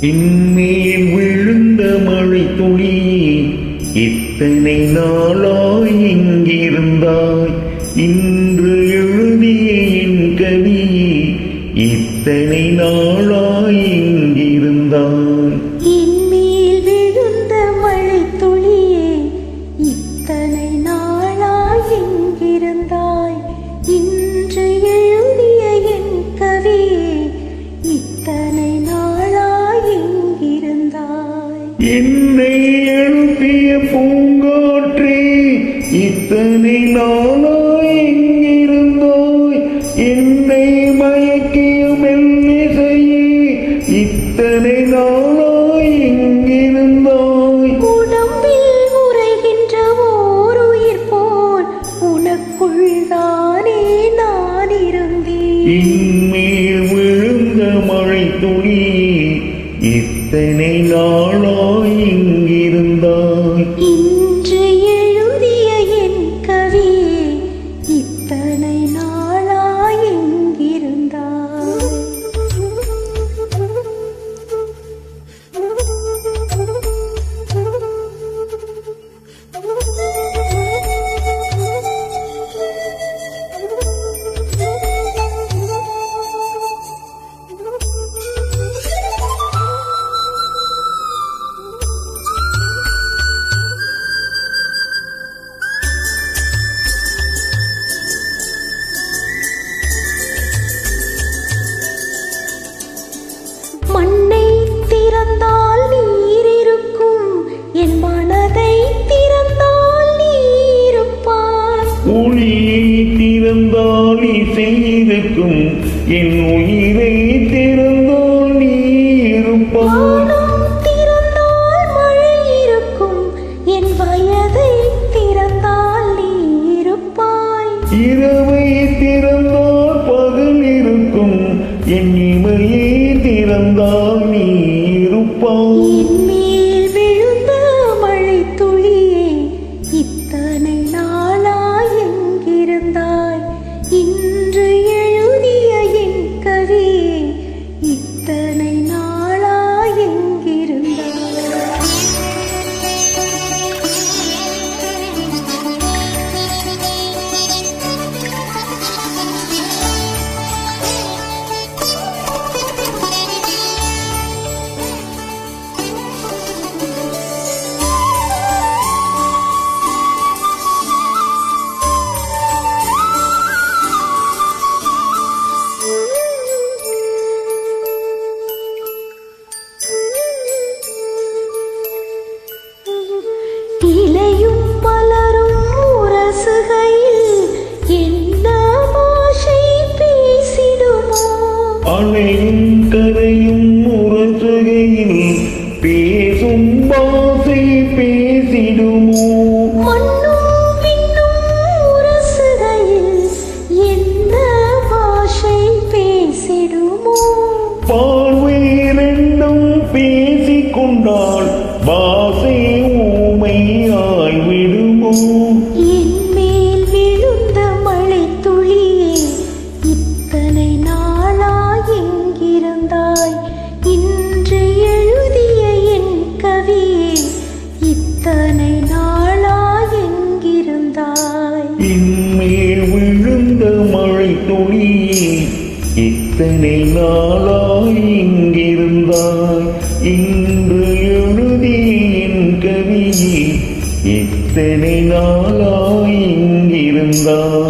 இன்மேல் விழுந்த மழை துளி இத்தனை நாளாய் இங்கிருந்தாய். இன்று எழுதிய என் கவி இத்தனை நாளாய் இங்கிருந்தாய். இன்மேல் விழுந்த மழை துளியே இத்தனை நாளாய் இங்கிருந்தாய். இன்று எழுதிய என் கவியே இத்தனை நாளாய் இங்கிருந்தாய். என்னை எழுப்பிய பூங்காற்றே இத்தனை நாளாய் இங்கிருந்தாய். என்னை மயக்கிய மெல்லிசையே இத்தனை நாளாய் இங்கிருந்தாய். உடம்பில் உறைகின்ற ஓர் உயிர் போல் உனக்குள் தானே நான் இருந்தேன். இன்மேல் விழுந்த மழை துளி இத்தனை நாளாய் இங்கிருந்தாய். இன்று எழுதிய என் கவியே இத்தனை நாளாய் இங்கிருந்தாய். மண்ணை திறந்தால் நீர் இருக்கும், என் மனதை திறந்தால் நீ இருப்பாய். ஒளியை திறந்தால் இசை இருக்கும், என் உயிரை திறந்தால் நீ இருப்பாய். வானம் திறந்தால் மழை இருக்கும், என் வயதை திறந்தால் நீ இருப்பாய். இரவை திறந்தால் பகல் இருக்கும், என் இமையை திறந்தால் நீ இருப்பாய். என்மேல் விழுந்த மழை துளியே இத்தனை நாளாய் எங்கிருந்தாய். இன்று எழுதிய என் கவியே இத்தனை நாளாய் எங்கிருந்தாய். இலையும் மலரும் உரசுகையில் என்ன பாஷை பேசிடுமோ? அலையும் கரையும் உரசுகையில் பேசும் பாசை பேசிடுமோ? மண்ணும் விண்ணும் உரசுகையில் என்ன பாஷை பேசிடுமோ? பார்வை ரெண்டும் பேசிக்கொண்டால் பாசை ஊமையாய் விடுமோ? என்மேல் விழுந்த மழை துளியே இத்தனை நாளாய் எங்கிருந்தாய். இன்று எழுதிய என் கவியே இத்தனை நாளாய் எங்கிருந்தாய். இன்மேல் விழுந்த மழை துளி இத்தனை நாளாய் இங்கிருந்தாய். இன்று எழுதிய என் கவி இத்தனை நாளாய் இங்கிருந்தாய்.